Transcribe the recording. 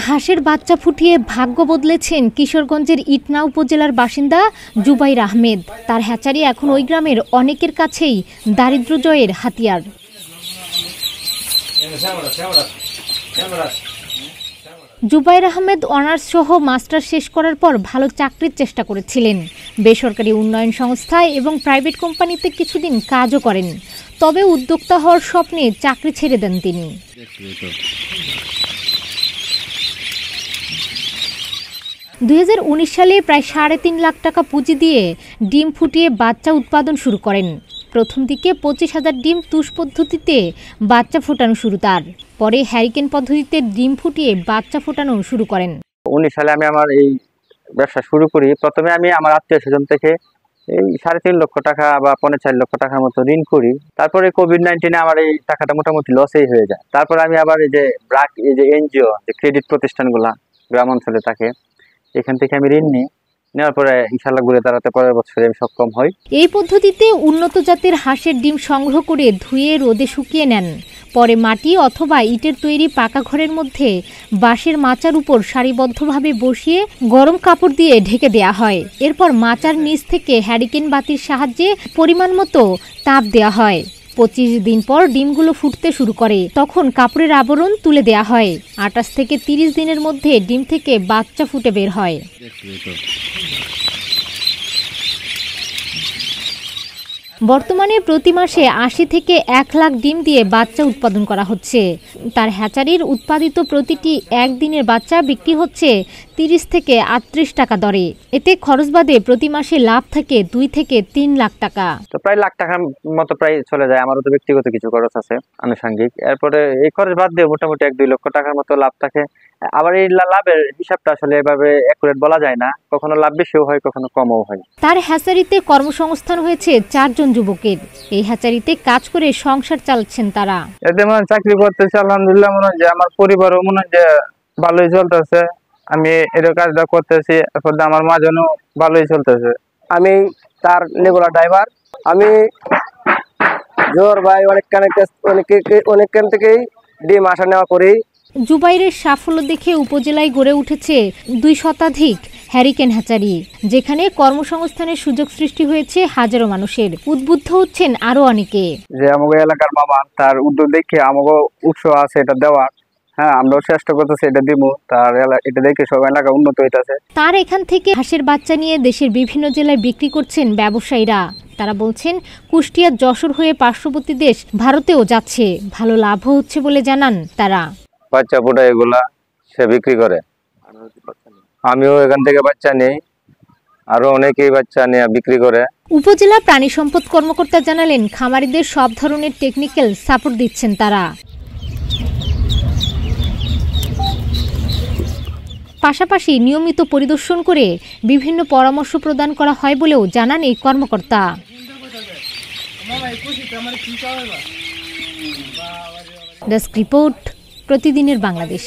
হাঁসের বাচ্চা ফুটিয়ে ভাগ্য বদলেছেন কিশোরগঞ্জের ইটনা উপজেলার বাসিন্দা জুবাইর আহমেদ। তার হ্যাচারি এখন ওই গ্রামের অনেকের কাছেই দারিদ্র্য জয়ের হাতিয়ার। জুবাইর আহমেদ অনার্স সহ মাস্টার্স শেষ করার পর ভালো চাকরির চেষ্টা করেছিলেন। বেসরকারি উন্নয়ন সংস্থায় এবং প্রাইভেট কোম্পানিতে কিছুদিন কাজও করেন। তবে উদ্যোক্তা হওয়ার স্বপ্নে চাকরি ছেড়ে দেন তিনি। 2019 সালে প্রায় 3.5 লাখ টাকা পুঁজি দিয়ে ডিম ফুটিয়ে বাচ্চা উৎপাদন শুরু করেন। প্রথম দিকে 25,000 ডিম তুষ পদ্ধতিতে বাচ্চা ফোটানো শুরু তার। পরে হ্যারিকেন পদ্ধতিতে ডিম ফুটিয়ে বাচ্চা ফোটানো শুরু করেন। 19 সালে আমি আমার এই ব্যবসা শুরু করি। প্রথমে আমি আমার আত্মীয়-স্বজন থেকে এই 3.5 লক্ষ টাকা বা 4.5 লক্ষ টাকার মতো ঋণ করি। তারপরে কোভিড-19 আমার এই টাকাটা মোটামুটি লসেই হয়ে যায়। তারপরে আমি আবার এই যে এনজিও যে ক্রেডিট প্রতিষ্ঠানগুলা গ্রাম অঞ্চলে থাকে, এখান থেকে আমি ঋণ নিই। নেওয়ার পরে ইনশাআল্লাহ ঘুরে দাঁড়াতে পরের বছরে আমি সক্ষম হই। এই পদ্ধতিতে উন্নত জাতের হাঁসের ডিম সংগ্রহ করে ধুয়ে রোদে শুকিয়ে নেন। পরে মাটি অথবা ইটের তৈরি পাকা ঘরের মধ্যে বাঁশের মাচার উপর সারিবদ্ধভাবে বসিয়ে গরম কাপড় দিয়ে ঢেকে দেয়া হয়। এরপর মাচার নিচ থেকে হ্যারিকেন বাতির সাহায্যে পরিমাণ মতো তাপ দেয়া হয়। 25 দিন পর ডিমগুলো ফুটতে শুরু করে। তখন কাপড়ের আবরণ তুলে দেয়া হয়। 28 থেকে 30 দিনের মধ্যে ডিম থেকে বাচ্চা ফুটে বের হয়। বর্তমানে প্রতি মাসে 80 থেকে 1 লাখ ডিম দিয়ে বাচ্চা উৎপাদন করা হচ্ছে। তার হ্যাচারির উৎপাদিত প্রতিটি একদিনের বাচ্চা বিক্রি হচ্ছে 30 থেকে 38 টাকা দরে। এতে খরচ বাদে প্রতি মাসে লাভ থাকে 2 থেকে 3 লাখ টাকা। তো প্রায় লাখ টাকার মতো প্রায় চলে যায়। আমারও তো ব্যক্তিগত কিছু খরচ আছে আনুষঙ্গিক। এরপরে এই খরচ বাদ দিয়ে মোটামুটি 1-2 লক্ষ টাকার মতো লাভ থাকে। আবার এই লাভের হিসাবটা আসলে এভাবে অ্যাকুরেট বলা যায় না, কখনো লাভ বেশিও হয়, কখনো কমও হয়। তার হ্যাচারিতে কর্মসংস্থান হয়েছে 4 জন যুবকের। এই হ্যাচারিতে কাজ করে সংসার চালাচ্ছেন তারা। এতে মানে চাকরি করতেছে আলহামদুলিল্লাহ, মনে হয় আমার পরিবারও মনে হয় ভালোই চলতেছে। আমি এর কাজটা করতেছি, এরপর আমার মা যেন ভালোই চলতেছে। আমি তার রেগুলার ড্রাইভার। আমি জোর ভাই অনেকখান থেকেই ডিম আসা নেওয়া করি। জুবাইরের সাফল্য দেখে উপজেলায় গড়ে উঠেছে 2 শতাধিক হ্যারিকেন হ্যাচারি, যেখানে কর্মসংস্থানের সুযোগ সৃষ্টি হয়েছে হাজারো মানুষের। উদ্বুদ্ধ হচ্ছেন আরো অনেকে। যে আমাকে এলাকার মামা, তার উদ্যোগ দেখে আমাকে উৎসাহ আছে এটা দেওয়ার। হ্যাঁ, আমরাও চেষ্টা করতেছি এটা দিব। তার এটা দেখে সব এলাকা উন্নত হইতেছে। তার এখান থেকে হাঁসের বাচ্চা নিয়ে দেশের বিভিন্ন জেলায় বিক্রি করছেন ব্যবসায়ীরা। তারা বলছেন কুষ্টিয়া, যশোর হয়ে পার্শ্ববর্তী দেশ ভারতেও যাচ্ছে। ভালো লাভও হচ্ছে বলে জানান তারা। বাচ্চা ফোটা এগুলা সে বিক্রি করে, আমিও এখান থেকে বাচ্চা নেই, আরো অনেকেই বাচ্চা নিয়ে বিক্রি করে। উপজেলা প্রাণী সম্পদ কর্মকর্তা জানালেন, খামারিদের সব ধরনের টেকনিক্যাল সাপোর্ট দিচ্ছেন তারা। পাশাপাশি নিয়মিত পরিদর্শন করে বিভিন্ন পরামর্শ প্রদান করা হয় বলেও জানান এই কর্মকর্তা। ডেস্ক রিপোর্ট, প্রতিদিনের বাংলাদেশ।